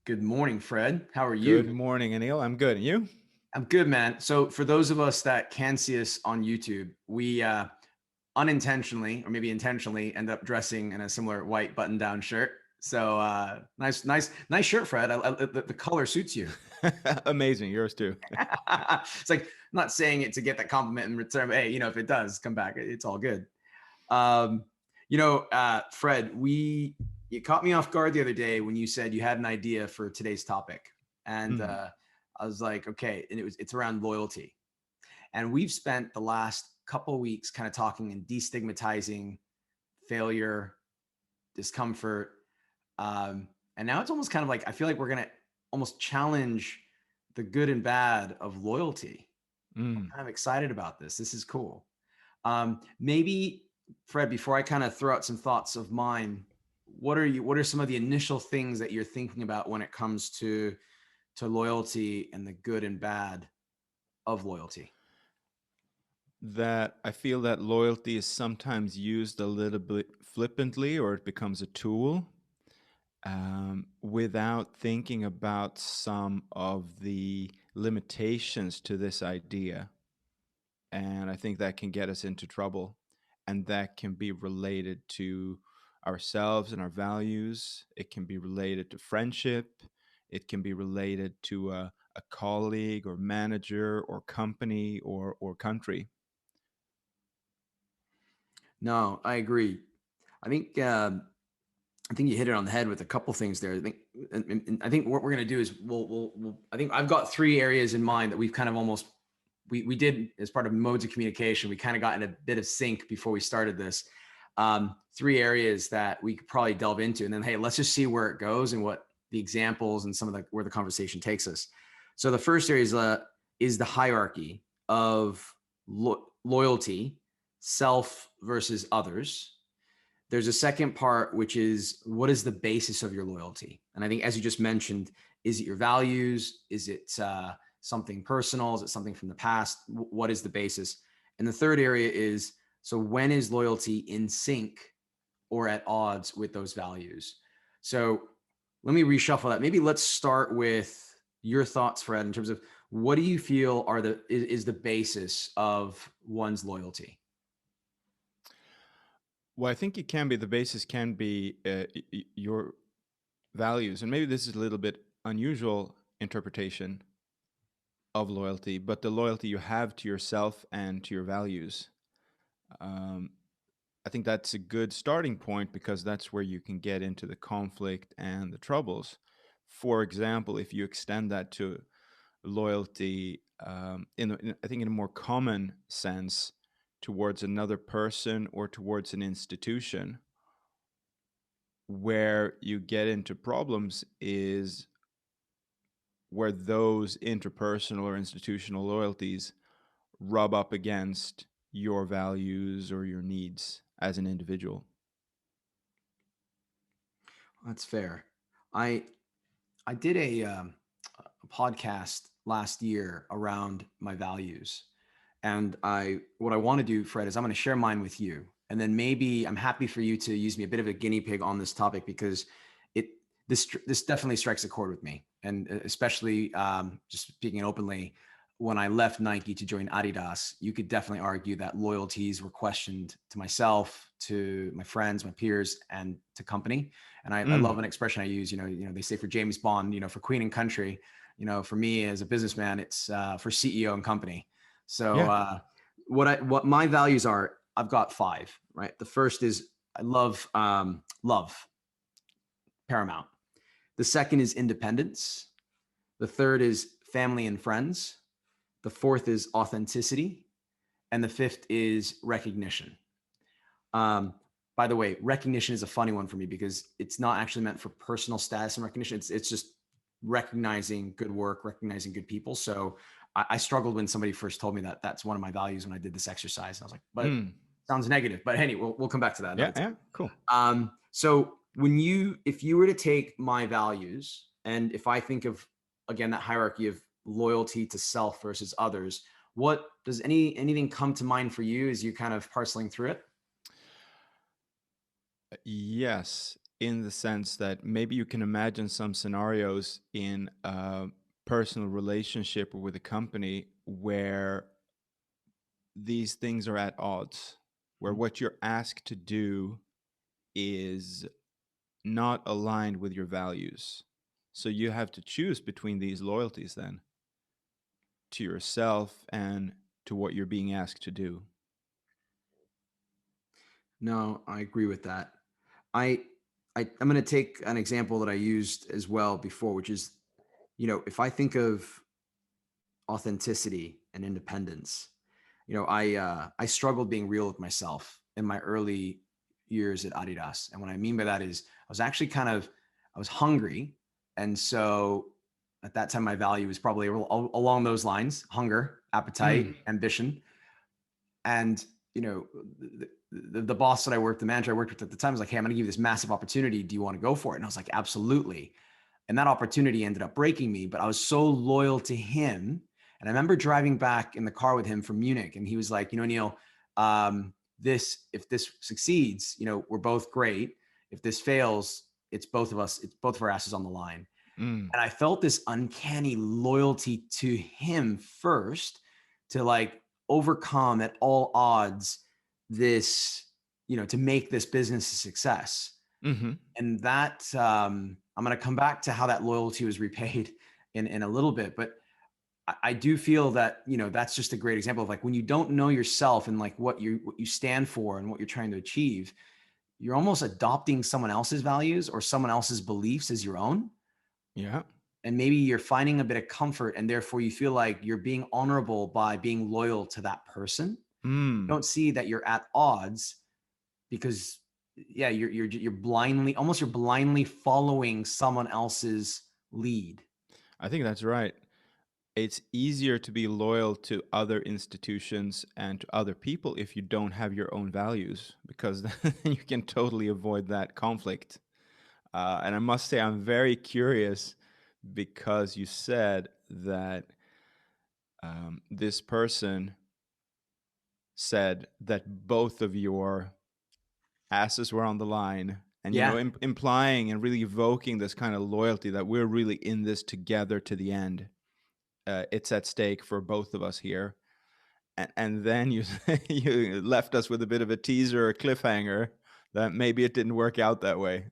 Good morning, Fred. How are Good you? morning, Anil. I'm good. And you? I'm good, man. So, for those of us that can see us on YouTube, we unintentionally or maybe intentionally end up dressing in a similar white button-down shirt. So, nice shirt, Fred. The color suits you. Amazing. Yours too. It's like I'm not saying it to get that compliment in return. But hey, if it does come back, it's all good. Um, Fred, we you caught me off guard the other day when you said you had an idea for today's topic, and Mm, I was like, okay, and it's around loyalty, and we've spent the last couple of weeks kind of talking and destigmatizing failure, discomfort, and now it's almost kind of like I feel like we're gonna almost challenge the good and bad of loyalty. I'm mm. kind of excited about this. This is cool. Maybe Fred, before I kind of throw out some thoughts of mine, what are some of the initial things that you're thinking about when it comes to loyalty and the good and bad of loyalty? That I feel that loyalty is sometimes used a little bit flippantly, or it becomes a tool without thinking about some of the limitations to this idea. And I think that can get us into trouble. And that can be related to ourselves and our values. It can be related to friendship. It can be related to a colleague or manager or company or country. No, I agree. I think I think you hit it on the head with a couple things there. I think and I think what we're gonna do is we'll I think I've got three areas in mind that we've kind of almost we did as part of modes of communication. We kind of got in a bit of sync before we started this. Three areas that we could probably delve into, and then hey, let's just see where it goes and what the examples and some of the where the conversation takes us. So the first area is the hierarchy of loyalty, self versus others. There's a second part, which is what is the basis of your loyalty? And I think, as you just mentioned, is it your values? Is it something personal? Is it something from the past? What is the basis? And the third area is so when is loyalty in sync or at odds with those values? So let me reshuffle that. Maybe let's start with your thoughts, Fred, in terms of what do you feel are is the basis of one's loyalty? Well, I think it can be the basis can be your values. And maybe this is a little bit unusual interpretation of loyalty, but the loyalty you have to yourself and to your values. Um, I think that's a good starting point because that's where you can get into the conflict and the troubles. For example, if you extend that to loyalty, I think in a more common sense, towards another person or towards an institution, where you get into problems is where those interpersonal or institutional loyalties rub up against your values or your needs as an individual. That's fair. I I did a podcast last year around my values. And what I want to do, Fred, is I'm going to share mine with you. And then maybe I'm happy for you to use me a bit of a guinea pig on this topic because it this definitely strikes a chord with me. And especially just speaking openly, when I left Nike to join Adidas, you could definitely argue that loyalties were questioned to myself, to my friends, my peers, and to company. And I love Mm, an expression I use. They say for James Bond, for Queen and Country. For me as a businessman, it's for CEO and company. So yeah. what my values are, I've got five. Right. The first is I love paramount. The second is independence. The third is family and friends. The fourth is authenticity, and the fifth is recognition. Um, by the way, recognition is a funny one for me because it's not actually meant for personal status and recognition. It's just recognizing good work, recognizing good people. So I struggled when somebody first told me that that's one of my values when I did this exercise. And I was like, but it Mm, sounds negative. But anyway, we'll come back to that yeah. another Yeah. Cool. time. So if you were to take my values, and if I think of again that hierarchy of loyalty to self versus others, what does anything come to mind for you as you kind of parceling through it? Yes. in the sense that maybe you can imagine some scenarios in a personal relationship or with a company where these things are at odds, where Mhm. what you're asked to do is not aligned with your values. So you have to choose between these loyalties then to yourself and to what you're being asked to do. No, I agree with that. I, I'm going to take an example that I used as well before, which is, if I think of authenticity and independence, I struggled being real with myself in my early years at Adidas. And what I mean by that is I was actually I was hungry. And so at that time, my value was probably along those lines: hunger, appetite, ambition. And, you know, the boss that I worked, the manager I worked with at the time was like, "Hey, I'm going to give you this massive opportunity. Do you want to go for it?" And I was like, "Absolutely." And that opportunity ended up breaking me, but I was so loyal to him. And I remember driving back in the car with him from Munich, and he was like, Neil, if this succeeds, we're both great. If this fails, it's both of us, it's both of our asses on the line. Mm. And I felt this uncanny loyalty to him first, to like overcome at all odds this, to make this business a success. Mm-hmm. And that, I'm going to come back to how that loyalty was repaid in a little bit, but I do feel that, that's just a great example of like, when you don't know yourself and like what you stand for and what you're trying to achieve, you're almost adopting someone else's values or someone else's beliefs as your own. Yeah. And maybe you're finding a bit of comfort, and therefore you feel like you're being honorable by being loyal to that person. You Mm. don't see that you're at odds, because yeah, you're blindly following someone else's lead. I think that's right. It's easier to be loyal to other institutions and to other people if you don't have your own values, because then you can totally avoid that conflict. And I must say, I'm very curious because you said that this person said that both of your asses were on the line, and Yeah, implying and really evoking this kind of loyalty that we're really in this together to the end. It's at stake for both of us here. And then you you left us with a bit of a teaser or cliffhanger that maybe it didn't work out that way.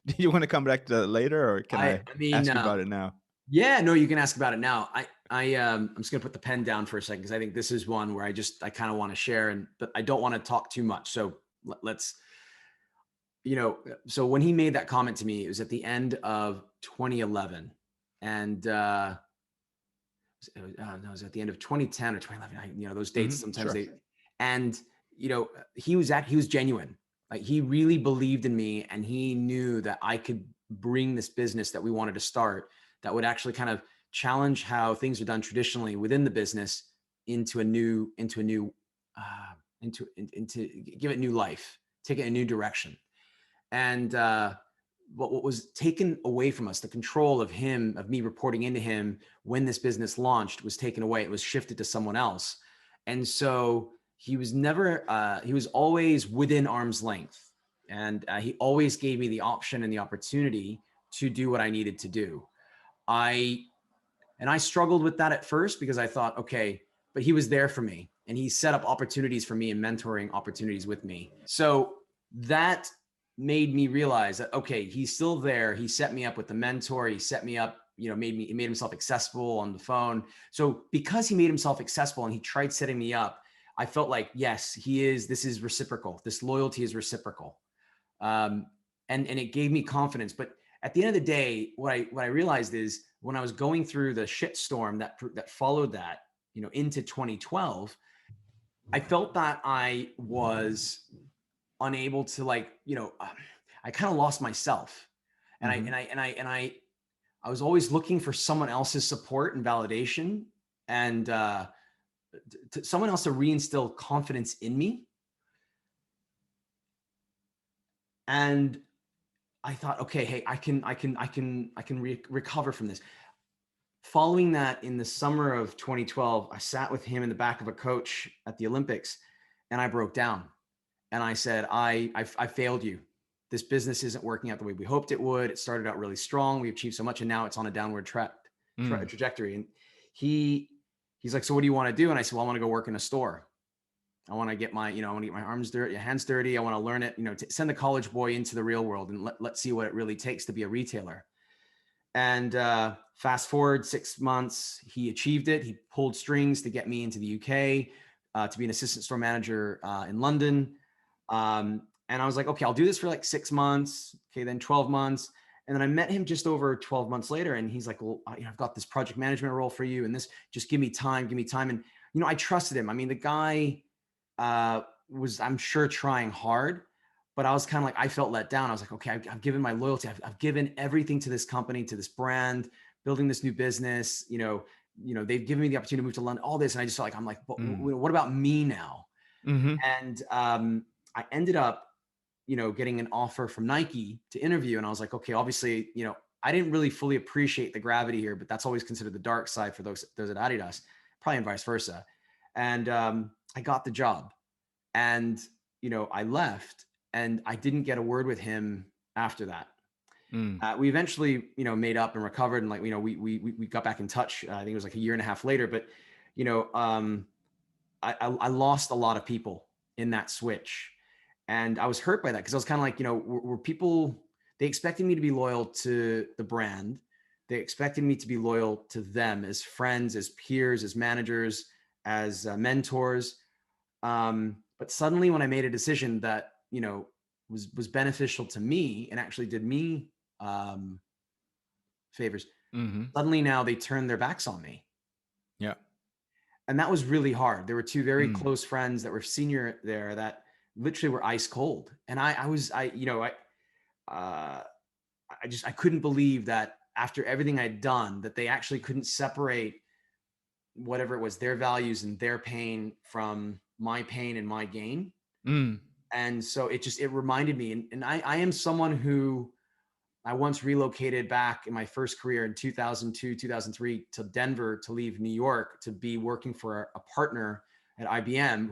Do you want to come back to that later, or can I I mean, ask you about it now? yeah, no, you can ask about it now. I'm just gonna put the pen down for a second, because I think this is one where I kind of want to share, but I don't want to talk too much. So let's, so when he made that comment to me, it was at the end of 2011, and no, it was at the end of 2010 or 2011. Those dates sometimes Sure. and he was genuine. Like, he really believed in me, and he knew that I could bring this business that we wanted to start, that would actually kind of challenge how things are done traditionally within the business, into a new, into give it new life, take it in a new direction. And what was taken away from us, the control of me reporting into him when this business launched, was taken away. It was shifted to someone else. And so he was he was always within arm's length. And he always gave me the option and the opportunity to do what I needed to do. I struggled with that at first, because I thought, okay, but he was there for me, and he set up opportunities for me and mentoring opportunities with me. So that made me realize that, okay, he's still there. He set me up with the mentor. He set me up, he made himself accessible on the phone. So because he made himself accessible and he tried setting me up, I felt like, yes, this is reciprocal. This loyalty is reciprocal. And it gave me confidence. But at the end of the day, what I realized is, when I was going through the shitstorm that followed that, into 2012, I felt that I was unable to, like, I kind of lost myself, and I Hmm. and I and I and I was always looking for someone else's support and validation, and someone else to reinstill confidence in me. And I thought, okay, hey, I can recover from this. Following that, in the summer of 2012, I sat with him in the back of a coach at the Olympics, and I broke down, and I said, I failed you. this business isn't working out the way we hoped it would. It started out really strong. We achieved so much, and now it's on a downward Mm. trajectory. And he he's like, so what do you want to do? And I said, well, I want to go work in a store. I want to get my, I want to get my arms dirty, hands dirty. I want to learn it, to send the college boy into the real world and let's see what it really takes to be a retailer. And fast forward 6 months, he achieved it. He pulled strings to get me into the UK, to be an assistant store manager in London. And I was like, okay, I'll do this for like 6 months. Okay, then 12 months. And then I met him just over 12 months later. And he's like, well, I've got this project management role for you. And this, just give me time, give me time. And, I trusted him. I mean, the guy was, I'm sure, trying hard, but I was kind of like, I felt let down. I was like, okay, I've given my loyalty. I've given everything to this company, to this brand, building this new business. They've given me the opportunity to move to London, all this. And I just felt like, I'm like, what about me now? Mm-hmm. And I ended up, getting an offer from Nike to interview. And I was like, okay, obviously, I didn't really fully appreciate the gravity here, but that's always considered the dark side for those at Adidas, probably and vice versa. And I got the job, and I left, and I didn't get a word with him after that. Mm. We eventually, made up and recovered, and we got back in touch. I think it was like a year and a half later, but I lost a lot of people in that switch, and I was hurt by that because I was kind of like, were people, they expected me to be loyal to the brand, they expected me to be loyal to them as friends, as peers, as managers, as mentors. But suddenly, when I made a decision that was beneficial to me and actually did me favors, Mm-hmm. suddenly now they turned their backs on me. Yeah. And that was really hard. There were two very Mm. close friends that were senior there that literally were ice cold. And I couldn't believe that after everything I'd done, that they actually couldn't separate whatever it was, their values and their pain from my pain and my gain. Mm. And so it reminded me, and I am someone who, I once relocated back in my first career in 2002, 2003 to Denver to leave New York to be working for a partner at IBM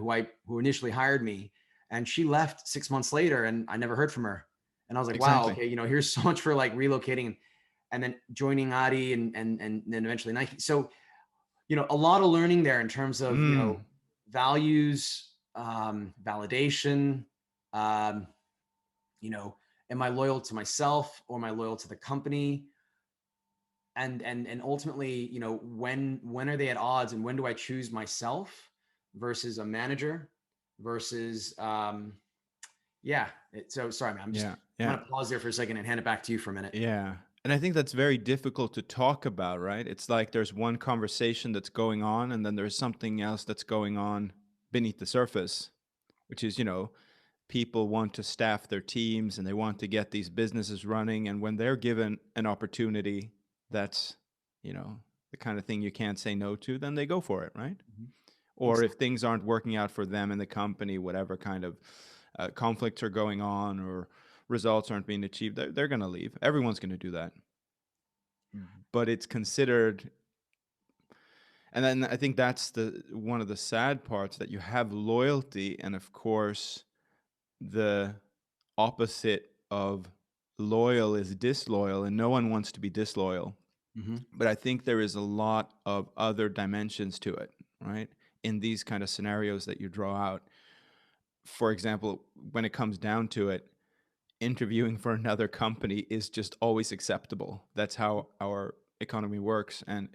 who initially hired me. And she left 6 months later and I never heard from her. And I was like, wow, Exactly. okay, here's so much for like relocating and then joining Adi and then eventually Nike. So, a lot of learning there in terms of, Mm. values, validation, um, am I loyal to myself or am I loyal to the company? And ultimately, when are they at odds and when do I choose myself versus a manager versus yeah. So sorry, man. Yeah. I'm Yeah. gonna pause there for a second and hand it back to you for a minute. Yeah. And I think that's very difficult to talk about, right? It's like there's one conversation that's going on, and then there's something else that's going on beneath the surface, which is, people want to staff their teams and they want to get these businesses running. And when they're given an opportunity that's, you know, the kind of thing you can't say no to, then they go for it, right? Mhm. Or if Exactly. things aren't working out for them in the company, whatever kind of conflicts are going on or results aren't being achieved, they're going to leave. Everyone's going to do that. But it's considered, and then I think that's the one of the sad parts, that you have loyalty, and of course the opposite of loyal is disloyal, and no one wants to be disloyal. Mm-hmm. But I think there is a lot of other dimensions to it, right? In these kind of scenarios that you draw out. For example, when it comes down to it, interviewing for another company is just always acceptable. That's how our economy works and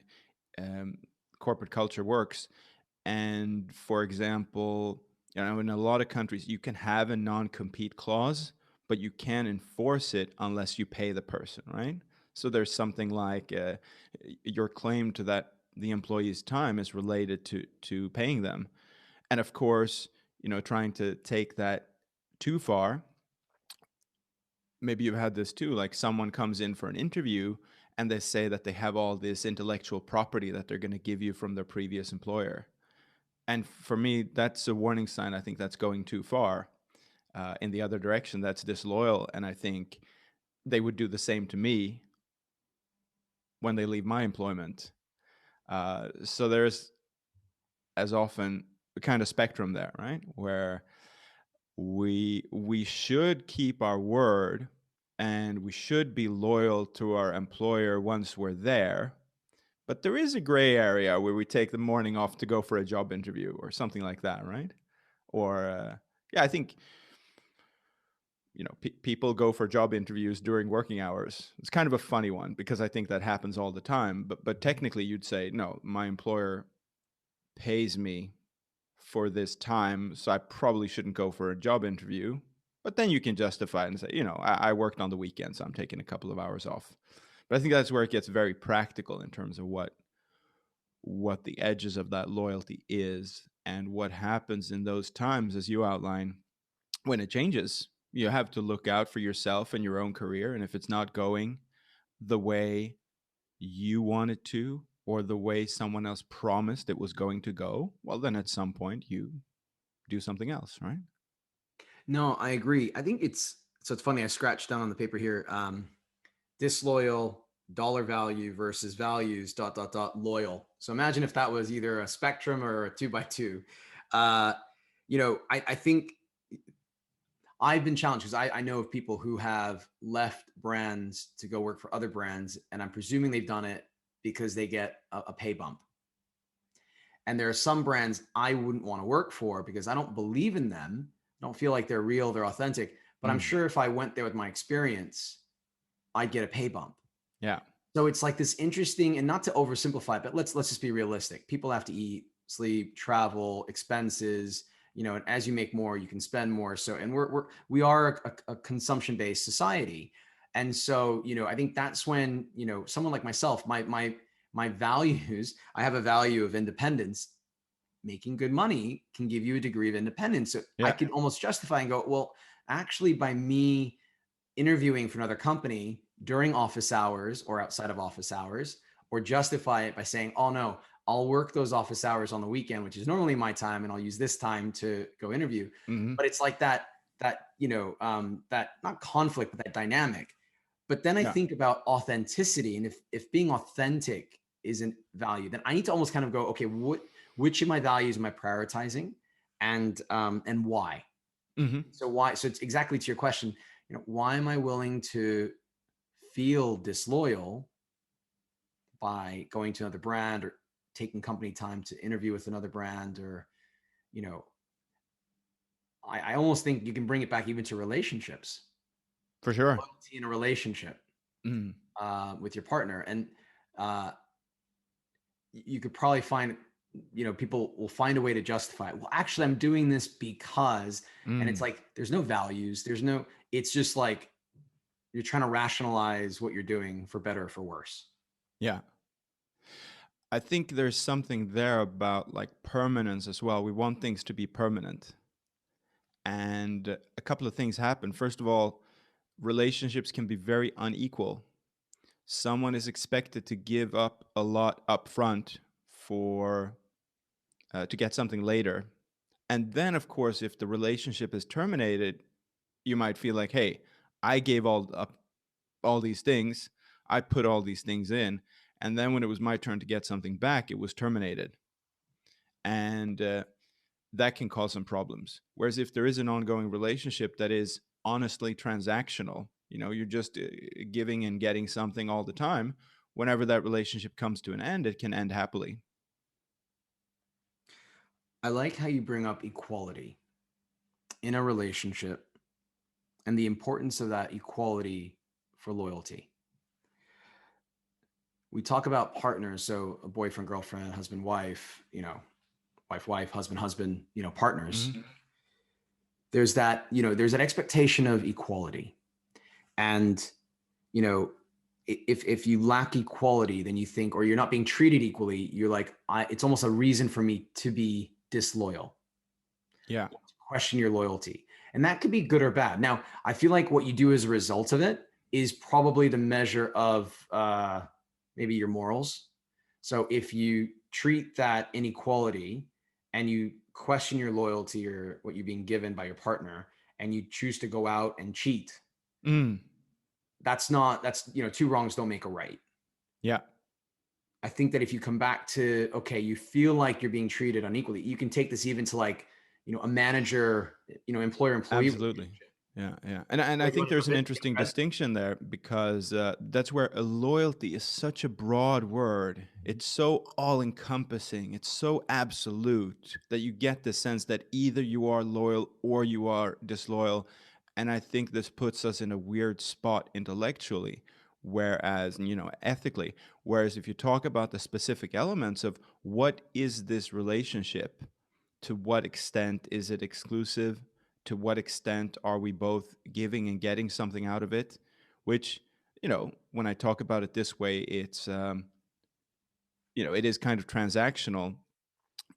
um, corporate culture works. And for example, in a lot of countries, you can have a non-compete clause, but you can't enforce it unless you pay the person, right? So there's something like your claim to that the employee's time is related to paying them. And of course, trying to take that too far, maybe you've had this too, like someone comes in for an interview and they say that they have all this intellectual property that they're going to give you from their previous employer. And for me, that's a warning sign. I think that's going too far in the other direction. That's disloyal. And I think they would do the same to me when they leave my employment. So there's, as often, a kind of spectrum there, right? Where we should keep our word, and we should be loyal to our employer once we're there. But there is a gray area where we take the morning off to go for a job interview or something like that, right? Or yeah, I think people go for job interviews during working hours. It's kind of a funny one because I think that happens all the time. But technically, you'd say no. My employer pays me for this time, so I probably shouldn't go for a job interview. But then you can justify it and say, I worked on the weekend, so I'm taking a couple of hours off. But I think that's where it gets very practical in terms of what the edges of that loyalty is and what happens in those times, as you outline, when it changes. You have to look out for yourself and your own career, and if it's not going the way you want it to, or the way someone else promised it was going to go, well, then at some point you do something else, right? No, I agree. I think it's funny. I scratched down on the paper here. Disloyal, dollar value versus values, dot, dot, dot, loyal. So imagine if that was either a spectrum or a 2x2. Uh, I think I've been challenged because I know of people who have left brands to go work for other brands, and I'm presuming they've done it because they get a pay bump. And there are some brands I wouldn't want to work for because I don't believe in them. I don't feel like they're real, they're authentic. But I'm Mm. sure if I went there with my experience, I'd get a pay bump. Yeah. So it's like this interesting, and not to oversimplify, but let's just be realistic. People have to eat, sleep, travel, expenses, and as you make more, you can spend more. So, and we are a consumption-based society. And so, I think that's when, someone like myself, my values, I have a value of independence. Making good money can give you a degree of independence. So I Yeah. could almost justify and go, well, actually, by me interviewing for another company during office hours or outside of office hours, or justify it by saying, oh no, I'll work those office hours on the weekend, which is normally my time, and I'll use this time to go interview. Hmm. But it's like that not conflict, but that dynamic. But then I Yeah. think about authenticity, and if being authentic isn't valued, then I need to almost kind of go, okay, which of my values am I prioritizing, and why? Hmm. So why? So it's exactly to your question. Why am I willing to feel disloyal by going to another brand or taking company time to interview with another brand? Or, you know, I almost think you can bring it back even to relationships, For sure. loyalty in a relationship Mm. with your partner. And uh, you could probably find, people will find a way to justify it. Well, actually, I'm doing this because, and it's Mm. like, there's no values. It's just like, you're trying to rationalize what you're doing for better or for worse. Yeah. I think there's something there about like permanence as well. We want things to be permanent. And a couple of things happen. First of all, relationships can be very unequal. Someone is expected to give up a lot up front for to get something later. And then, of course, if the relationship is terminated, you might feel like, hey, I gave all up all these things, I put all these things in, and then when it was my turn to get something back, it was terminated. And that can cause some problems. Whereas if there is an ongoing relationship that is honestly transactional, you're just giving and getting something all the time, whenever that relationship comes to an end, it can end happily. I like how you bring up equality in a relationship and the importance of that equality for loyalty. We talk about partners, so a boyfriend, girlfriend, husband, wife, wife, husband, husband, partners. Hmm. There's that expectation of equality. And, you know, if you lack equality, then you think, or you're not being treated equally, you're like, it's almost a reason for me to be disloyal, Yeah. to question your loyalty. And that could be good or bad. Now, I feel like what you do as a result of it is probably the measure of maybe your morals. So if you treat that inequality and you question your loyalty or what you're being given by your partner, and you choose to go out and cheat, Mm. that's two wrongs don't make a right. Yeah. I think that if you come back to, okay, you feel like you're being treated unequally, you can take this even to, like, a manager, employer-employee Absolutely. relationship. Yeah. And I Well, you think want to there's jump an in? interesting Brad? distinction there because that's where a loyalty is such a broad word. It's so all encompassing, it's so absolute that you get the sense that either you are loyal or you are disloyal. And I think this puts us in a weird spot intellectually, whereas, ethically. Whereas if you talk about the specific elements of what is this relationship, to what extent is it exclusive, to what extent are we both giving and getting something out of it, which, when I talk about it this way, it's it is kind of transactional,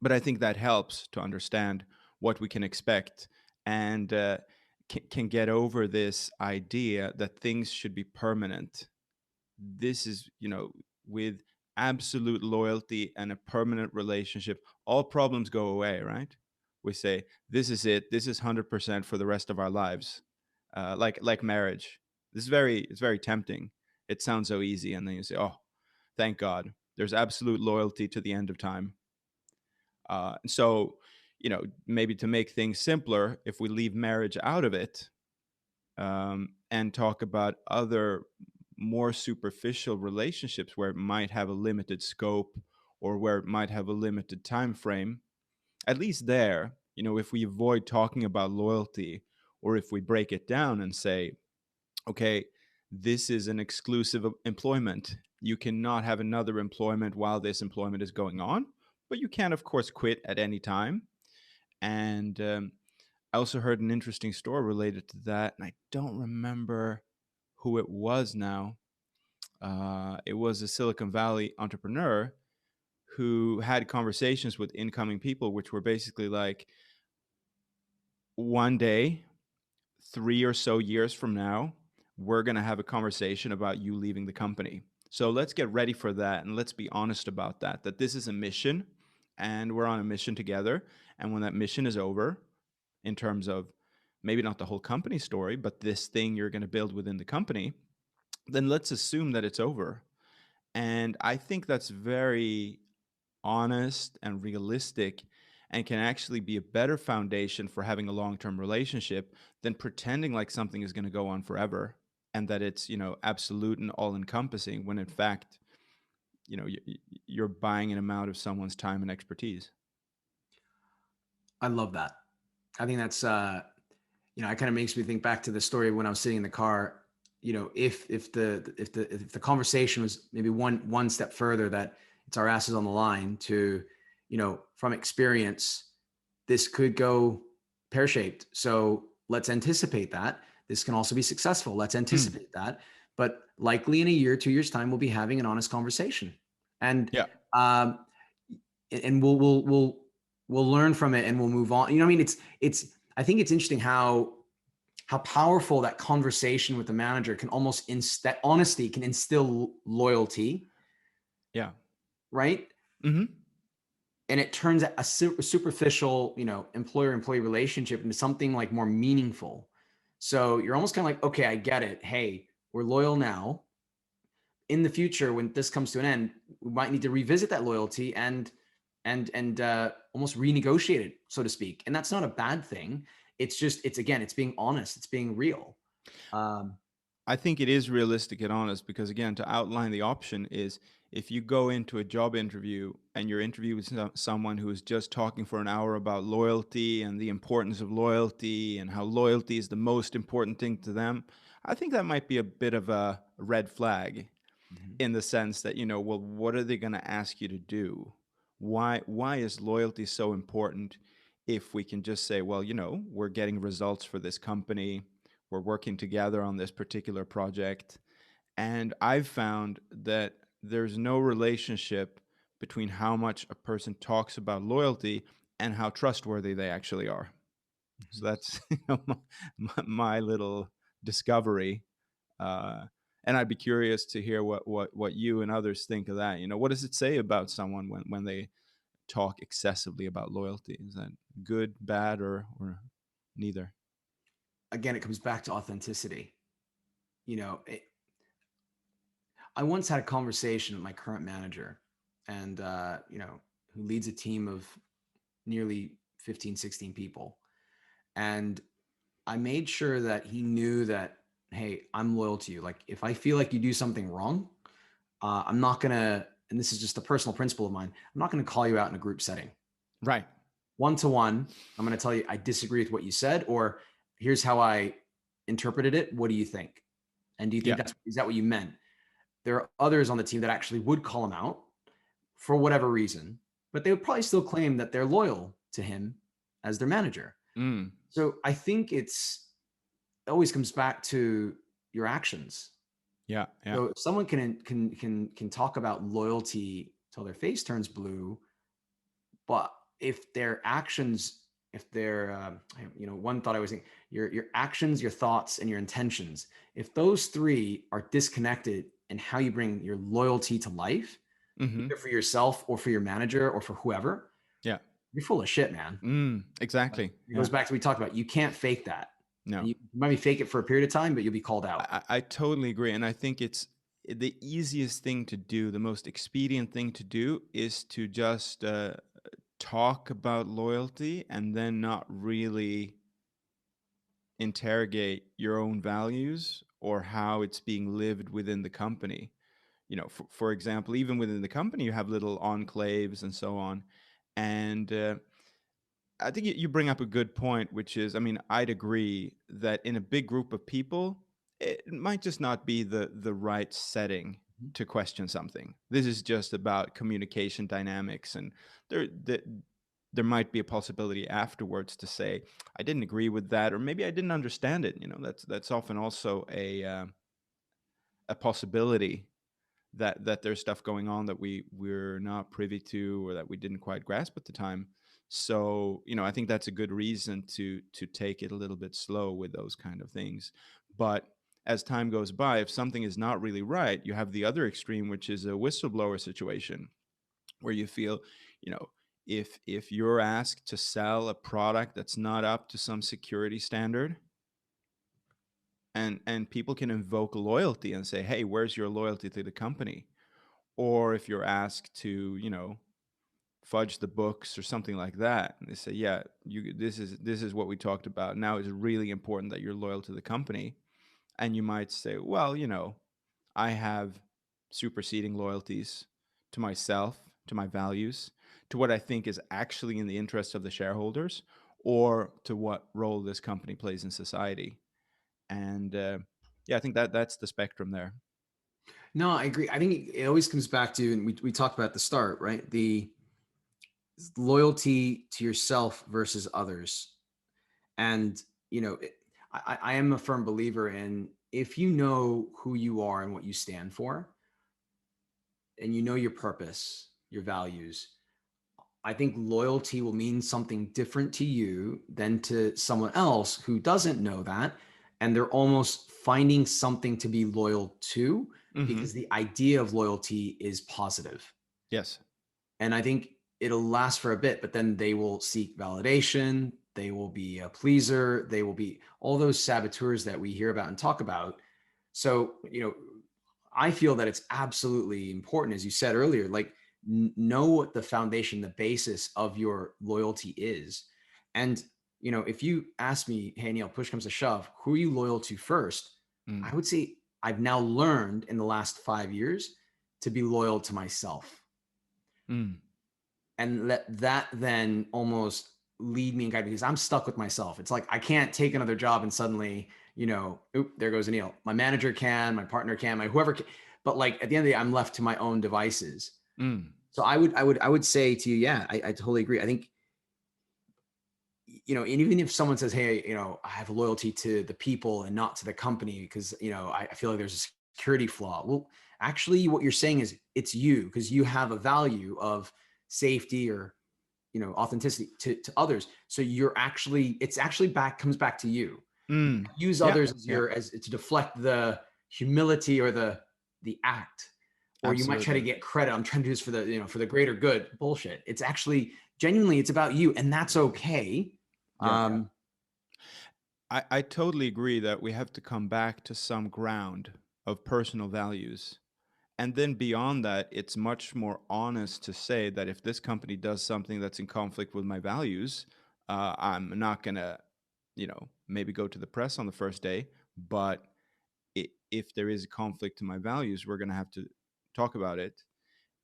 but I think that helps to understand what we can expect, and can get over this idea that things should be permanent. This is, with absolute loyalty and a permanent relationship, all problems go away, right? We say, this is it. This is 100% for the rest of our lives. Like marriage. It's very tempting. It sounds so easy. And then you say, oh, thank God. There's absolute loyalty to the end of time. So, maybe to make things simpler, if we leave marriage out of it, and talk about other more superficial relationships where it might have a limited scope or where it might have a limited time frame, at least there, if we avoid talking about loyalty, or if we break it down and say, okay, this is an exclusive employment, you cannot have another employment while this employment is going on, but you can of course quit at any time. And I also heard an interesting story related to that, and I don't remember who it was now. It was a Silicon Valley entrepreneur who had conversations with incoming people, which were basically like, one day, 3 or so years from now, we're going to have a conversation about you leaving the company. So let's get ready for that. And let's be honest about that, that this is a mission and we're on a mission together. And when that mission is over, in terms of maybe not the whole company story, but this thing you're going to build within the company, then let's assume that it's over. And I think that's very honest and realistic, and can actually be a better foundation for having a long-term relationship than pretending like something is going to go on forever and that it's, absolute and all-encompassing, when in fact, you're buying an amount of someone's time and expertise. I love that. I think that's it kind of makes me think back to the story when I was sitting in the car. If the conversation was maybe one step further, that it's our asses on the line, to, from experience, this could go pear-shaped. So let's anticipate that. This can also be successful. Let's anticipate that. But likely in a year, 2 years time, we'll be having an honest conversation. And Yeah. and we'll learn from it and we'll move on. I mean, I think it's interesting how powerful that conversation with the manager can almost honesty can instill loyalty. Yeah. Right. Mm-hmm. And it turns a superficial, employer-employee relationship into something like more meaningful. So you're almost kind of like, okay, I get it. Hey, we're loyal now. In the future, when this comes to an end, we might need to revisit that loyalty and almost renegotiate it, so to speak. And that's not a bad thing. It's just, it's being honest. It's being real. I think it is realistic and honest because, again, to outline the option is, if you go into a job interview and you're interviewing someone who is just talking for an hour about loyalty and the importance of loyalty and how loyalty is the most important thing to them, I think that might be a bit of a red flag, in the sense that, well, what are they going to ask you to do? Why is loyalty so important if we can just say, well, we're getting results for this company, we're working together on this particular project. And I've found that there's no relationship between how much a person talks about loyalty and how trustworthy they actually are. So that's my little discovery. And I'd be curious to hear what you and others think of that. What does it say about someone when they talk excessively about loyalty? Is that good, bad, or neither? Again, it comes back to authenticity. I once had a conversation with my current manager, and who leads a team of nearly 15, 16 people. And I made sure that he knew that, hey, I'm loyal to you. Like if I feel like you do something wrong, I'm not gonna, and this is just a personal principle of mine, I'm not gonna call you out in a group setting. Right. One to one, I'm gonna tell you I disagree with what you said, or here's how I interpreted it. What do you think? And do you think Yeah. is that what you meant? There are others on the team that actually would call him out for whatever reason, but they would probably still claim that they're loyal to him as their manager. Mm. So I think it always comes back to your actions. Yeah. Yeah. So if someone can talk about loyalty till their face turns blue, but if their actions, if they're, one thought I was thinking, your actions, your thoughts, and your intentions, if those three are disconnected in how you bring your loyalty to life, Mm-hmm. either for yourself or for your manager or for whoever, Yeah. you're full of shit, man. Like, Exactly. it Yeah. goes back to what we talked about. You can't fake that. And No. you maybe fake it for a period of time, but you'll be called out. I totally agree. And I think it's the easiest thing to do, the most expedient thing to do is to just talk about loyalty and then not really interrogate your own values or how it's being lived within the company. For example, even within the company, you have little enclaves and so on. And I think you bring up a good point, which is, I mean, I'd agree that in a big group of people, it might just not be the right setting Mhm. to question something. This is just about communication dynamics, and there might be a possibility afterwards to say, I didn't agree with that, or maybe I didn't understand it. That's often also a possibility that there's stuff going on that we're not privy to or that we didn't quite grasp at the time. So I think that's a good reason to take it a little bit slow with those kind of things. But as time goes by, if something is not really right, you have the other extreme, which is a whistleblower situation where you feel, you know if you're asked to sell a product that's not up to some security standard, and people can invoke loyalty and say, hey, where's your loyalty to the company? Or if you're asked to fudge the books or something like that, and they say, yeah, this is what we talked about, now it's really important that you're loyal to the company. And you might say, well, I have superseding loyalties to myself, to my values, to what I think is actually in the interest of the shareholders, or to what role this company plays in society. And yeah, I think that's the spectrum there. No, I agree. I think it always comes back to, and we talked about at the start, right? The loyalty to yourself versus others. And, I am a firm believer in if you know who you are and what you stand for, and you know your purpose, your values, I think loyalty will mean something different to you than to someone else who doesn't know that. And they're almost finding something to be loyal to Hmm. because the idea of loyalty is positive. Yes. And I think it'll last for a bit, but then they will seek validation. They will be a pleaser. They will be all those saboteurs that we hear about and talk about. So, I feel that it's absolutely important, as you said earlier, like know what the foundation, the basis of your loyalty is. And, if you ask me, hey, Neil, push comes to shove, who are you loyal to first? Mm. I would say I've now learned in the last 5 years to be loyal to myself Mm. and let that then almost lead me and guide me because I'm stuck with myself. It's like I can't take another job and suddenly, oop, there goes Neil. My manager can, my partner can, my whoever can. But like at the end of the day, I'm left to my own devices. Mm. So I would say to you, yeah, I totally agree. I think, and even if someone says, hey, I have loyalty to the people and not to the company because, I feel like there's a security flaw. Well, actually, what you're saying is it's you because you have a value of safety or authenticity to others. So it's actually comes back to you. Mm. Use Yeah. others Yeah. as to deflect the humility or the act, or you might try to Absolutely. get credit. I'm trying to do this for the greater good. Bullshit. It's actually genuinely it's about you, and that's okay. Yeah. um I totally agree that we have to come back to some ground of personal values. And then beyond that, it's much more honest to say that if this company does something that's in conflict with my values, I'm not gonna, maybe go to the press on the first day, but if there is a conflict to my values, we're gonna have to talk about it.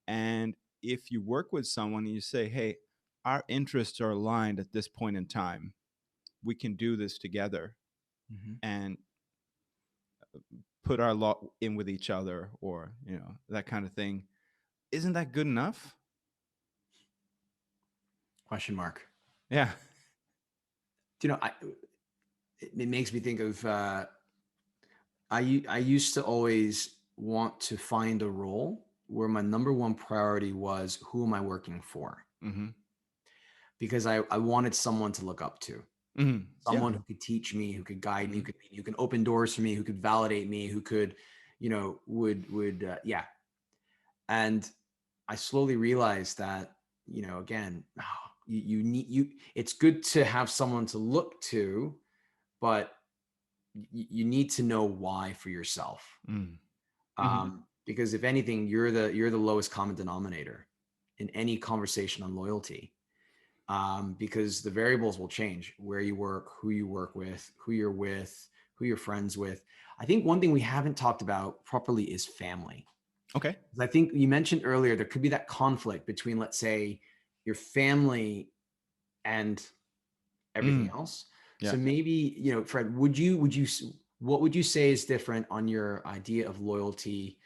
And if you work with someone and you say, hey, our interests are aligned at this point in time, we can do this together Mhm. and put our lot in with each other, or that kind of thing. Isn't that good enough? Question mark. Yeah. Do you know, it makes me think of I used to always want to find a role where my number one priority was who am I working for? Hmm. Because I wanted someone to look up to, Hmm. Yeah. someone who could teach me, who could guide me, Hmm. who can open doors for me, who could validate me, who could, would yeah. And I slowly realized that, again, you need you. It's good to have someone to look to, but you need to know why for yourself. Mm. Hmm. Because if anything, you're the lowest common denominator in any conversation on loyalty. Because the variables will change: where you work, who you work with, who you're friends with. I think one thing we haven't talked about properly is family. Okay. I think you mentioned earlier there could be that conflict between, let's say, your family and everything Mm. else. So Yeah. maybe, Fred, what would you say is different on your idea of loyalty,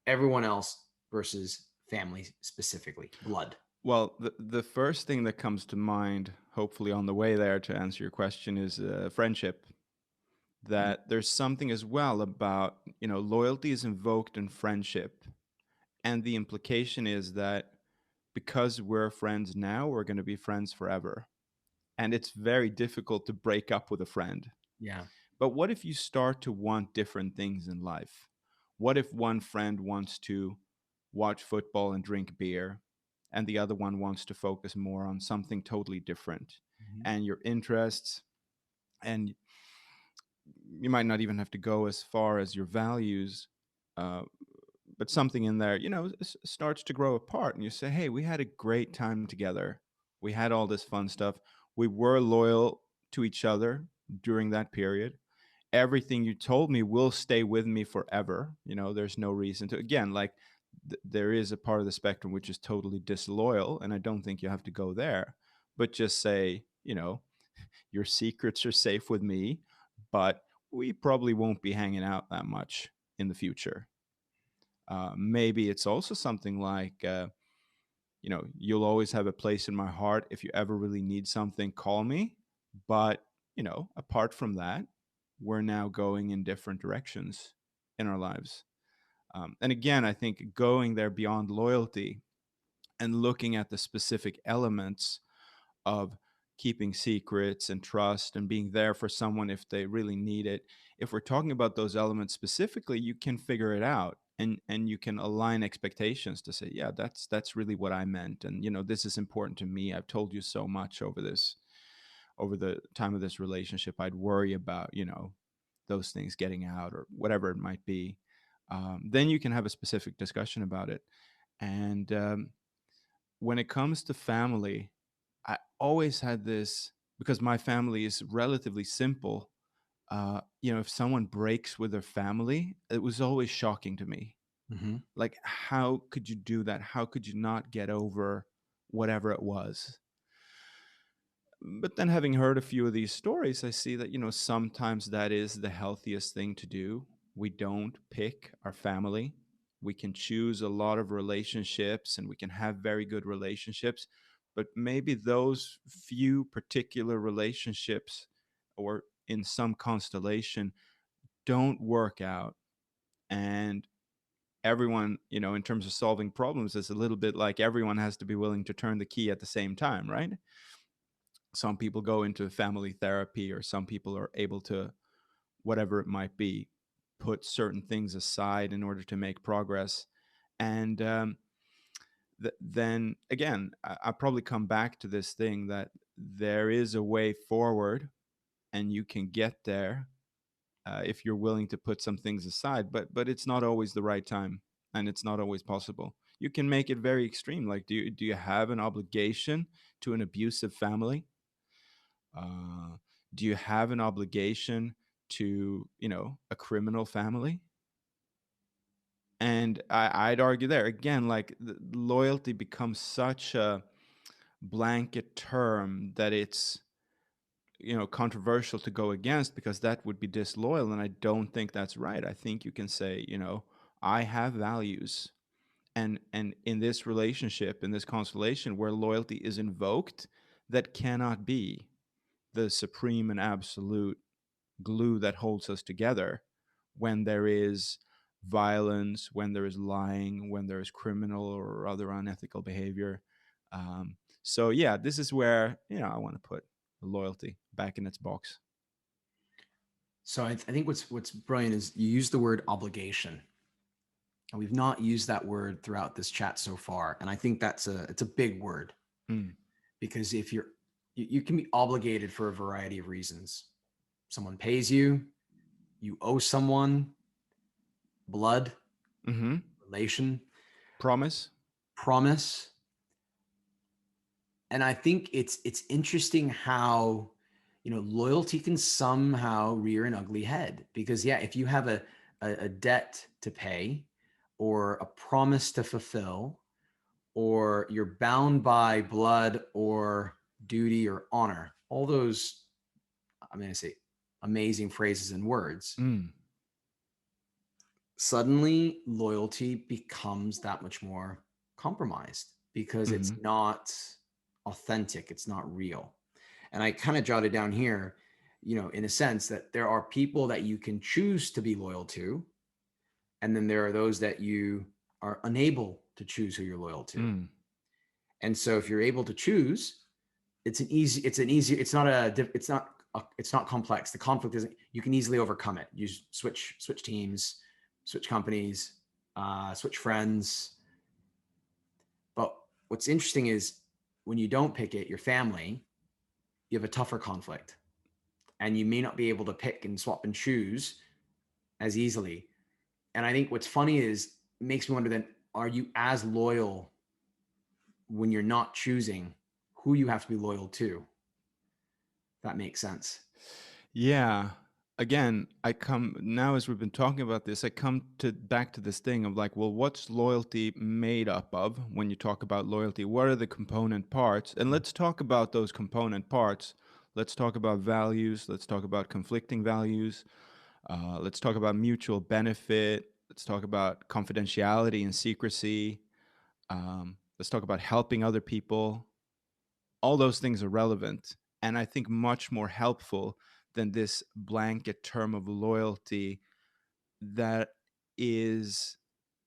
everyone else versus family specifically, blood? Well, the first thing that comes to mind, hopefully on the way there to answer your question, is friendship. Mm. That there's something as well about, loyalty is invoked in friendship. And the implication is that because we're friends now, we're going to be friends forever. And it's very difficult to break up with a friend. Yeah. But what if you start to want different things in life? What if one friend wants to watch football and drink beer, and the other one wants to focus more on something totally different? Mhm. And your interests, and you might not even have to go as far as your values, uh, but something in there, starts to grow apart. And you say, hey, we had a great time together. We had all this fun stuff. We were loyal to each other during that period. Everything you told me will stay with me forever. There's no reason to, again, like, there is a part of the spectrum which is totally disloyal, and I don't think you have to go there. But just say, your secrets are safe with me, but we probably won't be hanging out that much in the future. Maybe it's also something like, you'll always have a place in my heart. If you ever really need something, call me. But, apart from that, we're now going in different directions in our lives. And again, I think going there beyond loyalty and looking at the specific elements of keeping secrets and trust and being there for someone if they really need it. If we're talking about those elements specifically, you can figure it out, and you can align expectations to say, yeah, that's really what I meant, and this is important to me. I've told you so much over the time of this relationship. I'd worry about, those things getting out or whatever it might be. Then you can have a specific discussion about it. And when it comes to family, I always had this, because my family is relatively simple. If someone breaks with their family, it was always shocking to me. Mhm. Like, how could you do that? How could you not get over whatever it was? But then, having heard a few of these stories, I see that, sometimes that is the healthiest thing to do. We don't pick our family. We can choose a lot of relationships and we can have very good relationships, but maybe those few particular relationships, or in some constellation, don't work out. And everyone, in terms of solving problems, is a little bit like everyone has to be willing to turn the key at the same time, right? Some people go into family therapy, or some people are able to, whatever it might be, put certain things aside in order to make progress. And then again, I probably come back to this thing that there is a way forward, and you can get there if you're willing to put some things aside. But it's not always the right time, and it's not always possible. You can make it very extreme. Like, do you have an obligation to an abusive family? Uh, do you have an obligation to, a criminal family? And I'd argue there again, like loyalty becomes such a blanket term that it's, controversial to go against, because that would be disloyal. And I don't think that's right. I think you can say, I have values. And in this relationship, in this constellation where loyalty is invoked, that cannot be the supreme and absolute glue that holds us together when there is violence, when there is lying, when there is criminal or other unethical behavior. So yeah, this is where I want to put loyalty back in its box. So I think what's brilliant is you use the word obligation, and we've not used that word throughout this chat so far. And I think it's a big word, Mm. because if you can be obligated for a variety of reasons. Someone pays you, you owe someone, blood, Mm-hmm. relation, Promise. promise. And I think it's interesting how, loyalty can somehow rear an ugly head, because yeah, if you have a debt to pay, or a promise to fulfill, or you're bound by blood or duty or honor, all those, I'm going to say, amazing phrases and words, Mm. suddenly loyalty becomes that much more compromised, because it's Mm-hmm. not authentic, it's not real. And I kind of jotted down here, in a sense, that there are people that you can choose to be loyal to, and then there are those that you are unable to choose who you're loyal to. Mm. And so if you're able to choose, it's not it's not complex. The conflict isn't, you can easily overcome it. You switch teams, switch companies, switch friends. But what's interesting is, when you don't pick it, your family, you have a tougher conflict, and you may not be able to pick and swap and choose as easily. And I think what's funny is, it makes me wonder, then, are you as loyal when you're not choosing who you have to be loyal to? That makes sense. Yeah. Again, I come now, as we've been talking about this, I come to back to this thing of like, well, what's loyalty made up of? When you talk about loyalty, what are the component parts? And let's talk about those component parts. Let's talk about values. Let's talk about conflicting values. Let's talk about mutual benefit. Let's talk about confidentiality and secrecy. Let's talk about helping other people. All those things are relevant, and I think much more helpful than this blanket term of loyalty that is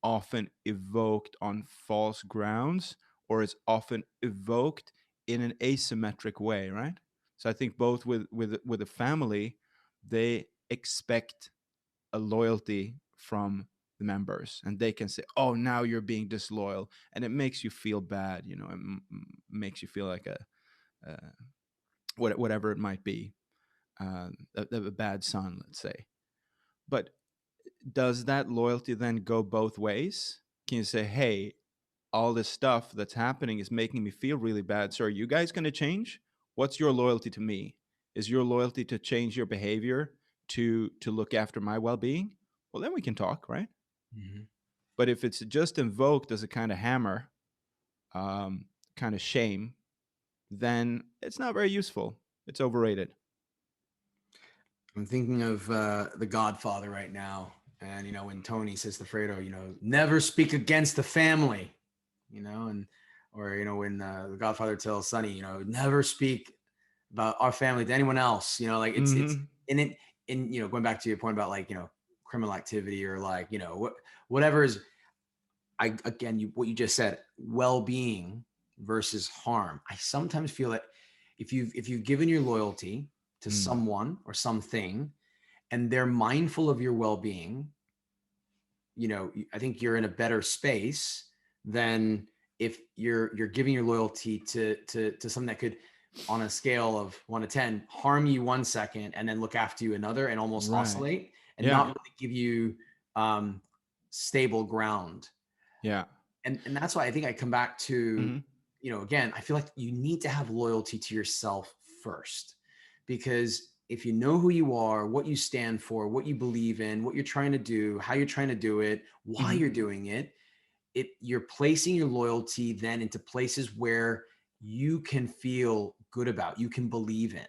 often evoked on false grounds, or is often evoked in an asymmetric way, right? So I think both with a family, they expect a loyalty from the members, and they can say, oh, now you're being disloyal, and it makes you feel bad. Makes you feel like uh, whatever it might be, a bad son, let's say. But does that loyalty then go both ways? Can you say, hey, all this stuff that's happening is making me feel really bad, so are you guys going to change? What's your loyalty to me? Is your loyalty to change your behavior to look after my well-being? Well, then we can talk, right? Mm-hmm. But if it's just invoked as a kind of hammer, kind of shame, then it's not very useful. It's overrated. I'm thinking of The Godfather right now. And, when Tony says to Fredo, never speak against the family, and, or, when The Godfather tells Sonny, never speak about our family to anyone else, like it's, Mm-hmm. in it, going back to your point about, like, criminal activity, or like, whatever is, again, what you just said, well-being versus harm. I sometimes feel that if you've given your loyalty to Mm. someone or something, and they're mindful of your well-being, I think you're in a better space than if you're giving your loyalty to something that could, on a scale of 1 to 10, harm you 1 second and then look after you another, and almost Right. oscillate, and Yeah. not really give you um, stable ground. Yeah. And that's why I think I come back to, Mm-hmm. again, I feel like you need to have loyalty to yourself first. because if you know who you are, what you stand for, what you believe in, what you're trying to do, how you're trying to do it, why Hmm. you're doing it, you're placing your loyalty then into places where you can feel good about, you can believe in,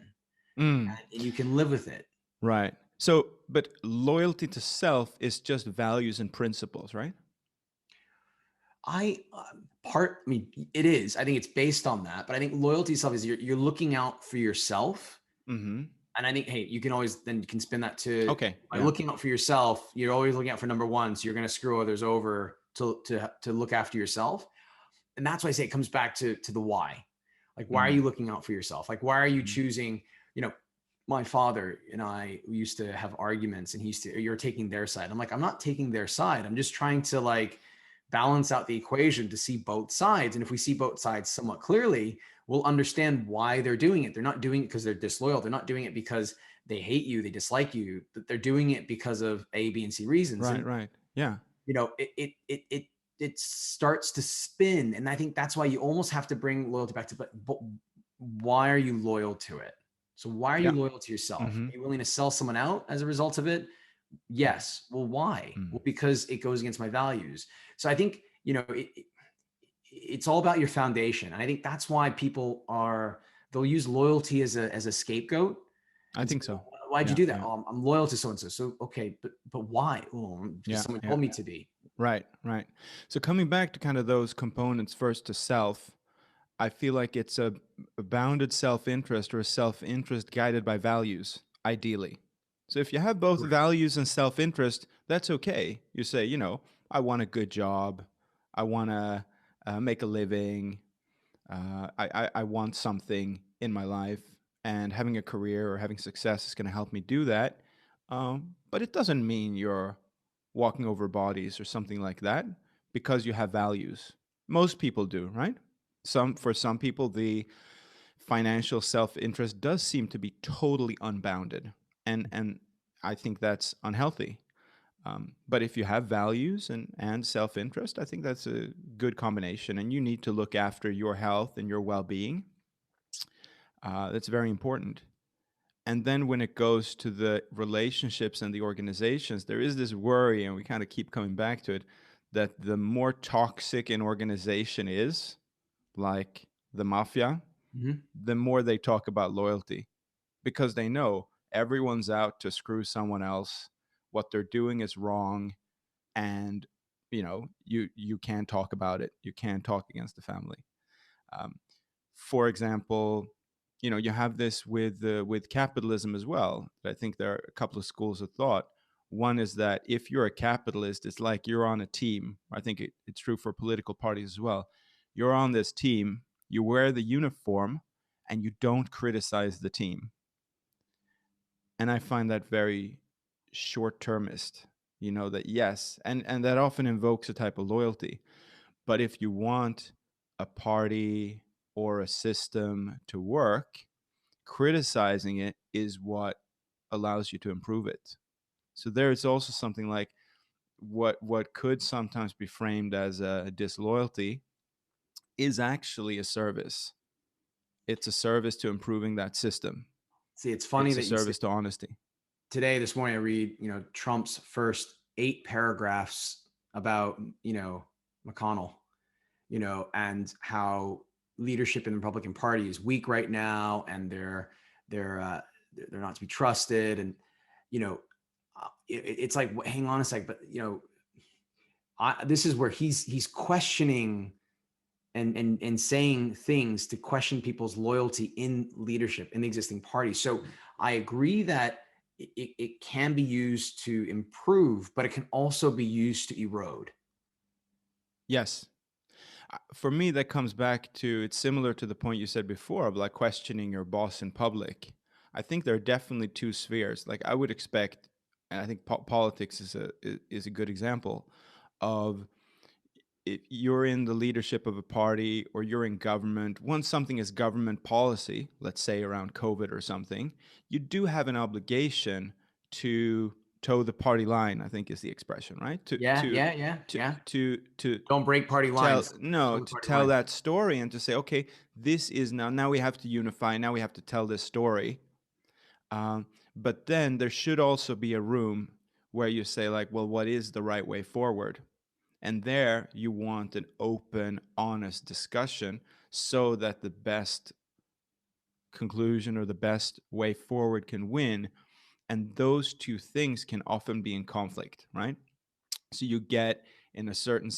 Mm, and you can live with it. right. So, but loyalty to self is just values and principles, right? I mean, it is. I think it's based on that, but I think loyalty itself is you're looking out for yourself. Hmm. And I think, hey, you can always then you can spin that to Okay. by Yeah. looking out for yourself. You're always looking out for number one, so you're going to screw others over to look after yourself. And that's why I say it comes back to the why. Like, why are Mm. you looking out for yourself? Like, why are you Hmm. choosing? You know, my father and I, we used to have arguments, and he used to, you're taking their side. I'm like, I'm not taking their side. I'm just trying to like balance out the equation to see both sides. And if we see both sides somewhat clearly, we'll understand why they're doing it. They're not doing it because they're disloyal. They're not doing it because they hate you, they dislike you. They're doing it because of A, B, and C reasons. Right. And Right. Yeah. it starts to spin. And I think that's why you almost have to bring loyalty back to, but why are you loyal to it? So why are you Yeah. loyal to yourself? Hmm. Are you willing to sell someone out as a result of it? Yes. Well, why? Mm. Well, because it goes against my values. So I think, it's all about your foundation. And I think that's why they'll use loyalty as a scapegoat I and say, think so. why'd you Yeah. do that? Yeah. Oh, I'm loyal to so and so. So okay, but why? Oh, because Yeah. someone Yeah. told me to be. Right. Right. So coming back to kind of those components first to self, I feel like it's a bounded self interest or a self interest guided by values, ideally. So if you have both Right. values and self interest, that's okay. You say, I want a good job. I want to make a living. I want something in my life. And having a career or having success is going to help me do that. But it doesn't mean you're walking over bodies or something like that because you have values. Most people do, right? For some people, the financial self-interest does seem to be totally unbounded, and I think that's unhealthy. But if you have values and self-interest, I think that's a good combination, and you need to look after your health and your well-being. That's very important. And then when it goes to the relationships and the organizations, there is this worry, and we kind of keep coming back to it, that the more toxic an organization is, like the mafia, Mhm. the more they talk about loyalty because they know everyone's out to screw someone else. What they're doing is wrong, and you can't talk about it. You can't talk against the family. Um, for example, you have this with capitalism as well. I think there are a couple of schools of thought. One is that if you're a capitalist, it's like you're on a team. I think it's true for political parties as well. You're on this team, you wear the uniform, and you don't criticize the team. And I find that very short termist. That yes, and that often invokes a type of loyalty. But if you want a party or a system to work, criticizing it is what allows you to improve it. So there is also something like what could sometimes be framed as a disloyalty is actually a service. It's a service to improving that system. See, it's funny It's a that you say service to honesty. today, this morning, I read, Trump's first 8 paragraphs about, McConnell, and how leadership in the Republican Party is weak right now, and they're they're not to be trusted, and you know, it's like, hang on a sec, but this is where he's questioning and saying things to question people's loyalty in leadership in the existing party. So I agree that it can be used to improve, but it can also be used to erode. Yes. For me, that comes back to it's similar to the point you said before of like questioning your boss in public. I think there are definitely two spheres. Like I would expect, and I think politics is a good example of if you're in the leadership of a party or you're in government, once something is government policy, let's say around COVID or something, you do have an obligation to toe the party line, I think is the expression, right? To Yeah, to yeah, yeah, to yeah. to Don't break party tell lines. no Toe the to party tell line. that story and to say, okay, this is now we have to unify, now we have to tell this story. Um, but then there should also be a room where you say, like, well, what is the right way forward? And there you want an open, honest discussion so that the best conclusion or the best way forward can win. And those two things can often be in conflict, right? So you get in a certain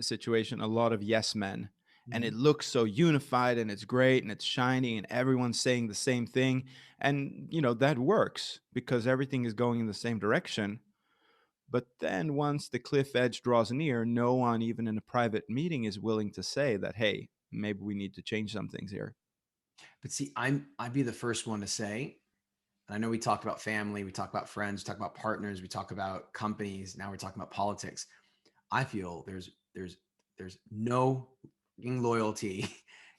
situation a lot of yes men, and it Mhm. looks so unified and it's great and it's shiny and everyone's saying the same thing. And, that works because everything is going in the same direction. But then once the cliff edge draws near, no one, even in a private meeting, is willing to say that, hey, maybe we need to change some things here. But see, I'd be the first one to say, and I know we talk about family, we talk about friends, we talk about partners, we talk about companies. Now we're talking about politics. I feel there's no loyalty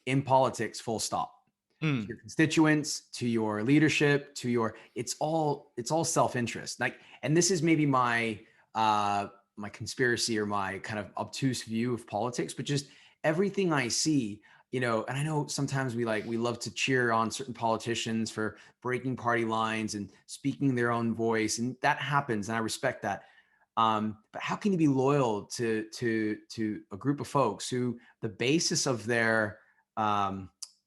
in politics. Full stop. To Mm, your constituents, to your leadership, to your it's all self-interest. Like, and this is maybe my conspiracy or my kind of obtuse view of politics, but just everything I see, and I know sometimes we love to cheer on certain politicians for breaking party lines and speaking their own voice, and that happens, and I respect that. But how can you be loyal to a group of folks who the basis of their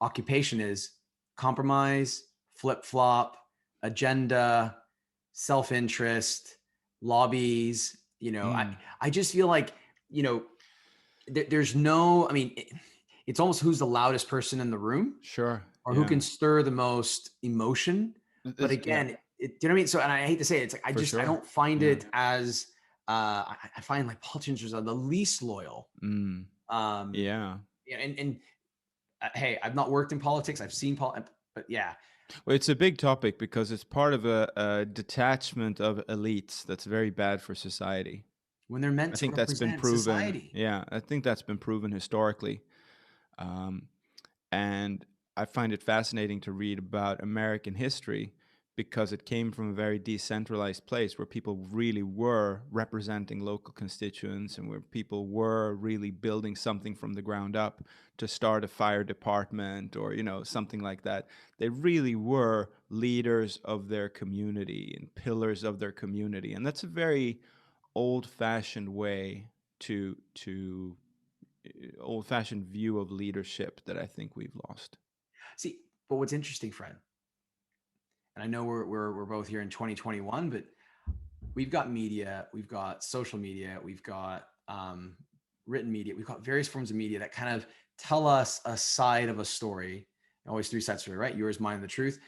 occupation is compromise, flip flop, agenda, self interest, lobbies? mm, I just feel like you know there's no. I mean, it's almost who's the loudest person in the room sure. or who Yeah. can stir the most emotion. But Yeah, again, do you know what I mean? So, and I hate to say it, it's like for I sure. don't find Yeah. it as I find like politicians are the least loyal. Mm, Um, yeah. and hey, I've not worked in politics. I've seen but yeah, Well, it's a big topic because it's part of a detachment of elites that's very bad for society. when they're meant I to think that's been represent proven. society. Yeah, I think that's been proven historically. Um, and I find it fascinating to read about American history because it came from a very decentralized place where people really were representing local constituents and where people were really building something from the ground up to start a fire department or, something like that. They really were leaders of their community and pillars of their community. And that's a very old-fashioned way to old-fashioned view of leadership that I think we've lost. See, but what's interesting, Fred, and I know we're both here in 2021, but we've got media, we've got social media, we've got written media, we've got various forms of media that kind of tell us a side of a story. Always three sides to it, right? Yours, mine, and the truth.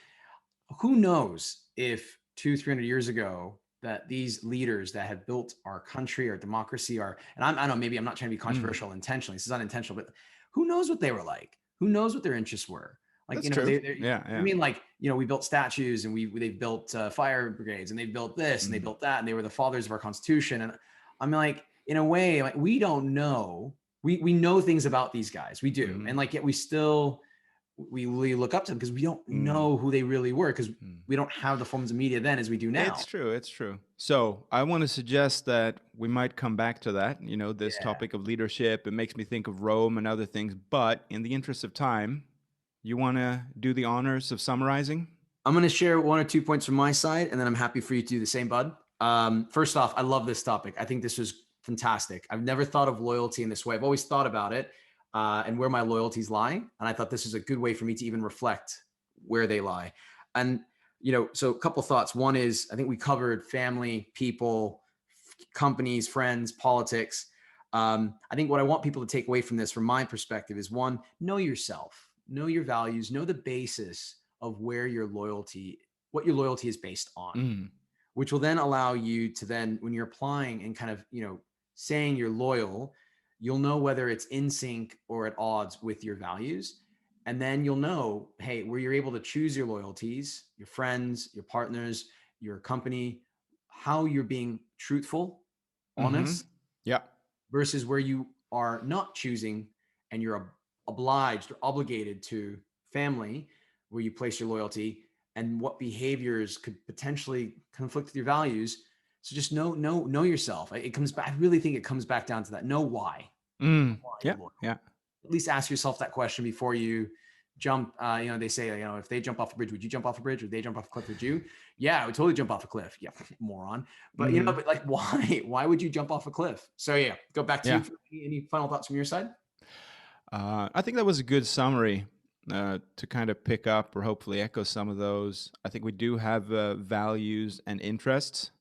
Who knows if 200-300 years ago that these leaders that have built our country, our democracy, and I know maybe I'm not trying to be Mm, controversial intentionally. This is unintentional, but who knows what they were like? Who knows what their interests were? Like, that's true. they Yeah, I yeah. mean, like, we built statues and they've built fire brigades and they built this and they Mm, built that and they were the fathers of our Constitution. And I mean, like, in a way, like, we don't know. We know things about these guys. We do. mhm, And like, yet we look up to them because we don't mm, know who they really were because mm. we don't have the forms of media then as we do It's now. true. It's true. So I want to suggest that we might come back to that. This Yeah. topic of leadership. It makes me think of Rome and other things. But in the interest of time, you want to do the honors of summarizing? I'm going to share one or two points from my side, and then I'm happy for you to do the same, bud. First off, I love this topic. I think this was fantastic. I've never thought of loyalty in this way. I've always thought about it and where my loyalties lie. And I thought this is a good way for me to even reflect where they lie. And, so a couple thoughts. One is I think we covered family, people, companies, friends, politics. I think what I want people to take away from this, from my perspective, is one, know yourself, know your values, know the basis of what your loyalty is based on, Mm, which will then allow you to then, when you're applying and kind of, saying you're loyal, you'll know whether it's in sync or at odds with your values. And then you'll know, hey, where you're able to choose your loyalties, your friends, your partners, your company, how you're being truthful, mm-hmm. honest, Yeah. versus where you are not choosing and you're obliged or obligated to family, where you place your loyalty, and what behaviors could potentially conflict with your values. So just know yourself. It comes back. I really think it comes back down to that. Know why. Mm, Why you're yeah. loyal. Yeah. At least ask yourself that question before you jump, they say, if they jump off a bridge, would you jump off a bridge? Or they jump off a cliff, would you? Yeah, I would totally jump off a cliff. Yeah, moron. But Mm-hmm. but like, why would you jump off a cliff? So yeah, go back to Yeah. you. Any final thoughts from your side? I think that was a good summary to kind of pick up or hopefully echo some of those. I think we do have values and interests,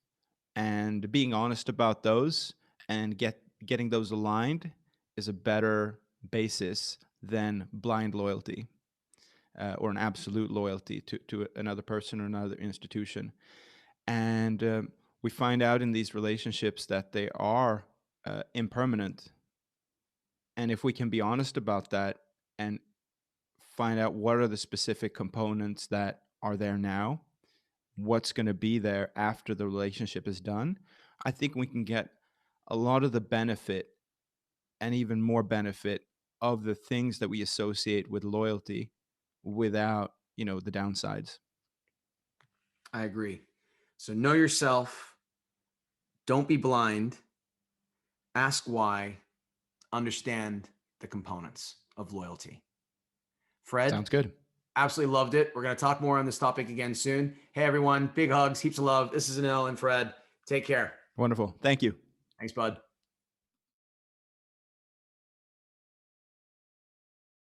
and being honest about those and getting those aligned is a better basis than blind loyalty or an absolute loyalty to another person or another institution. And we find out in these relationships that they are impermanent. And if we can be honest about that and find out what are the specific components that are there now, what's going to be there after the relationship is done, I think we can get a lot of the benefit and even more benefit of the things that we associate with loyalty without, the downsides. I agree. So know yourself. Don't be blind. Ask why. Understand the components of loyalty. Fred, Sounds good. absolutely loved it. We're going to talk more on this topic again soon. Hey, everyone. Big hugs. Heaps of love. This is Anil and Fred. Take care. Wonderful. Thank you. Thanks, bud.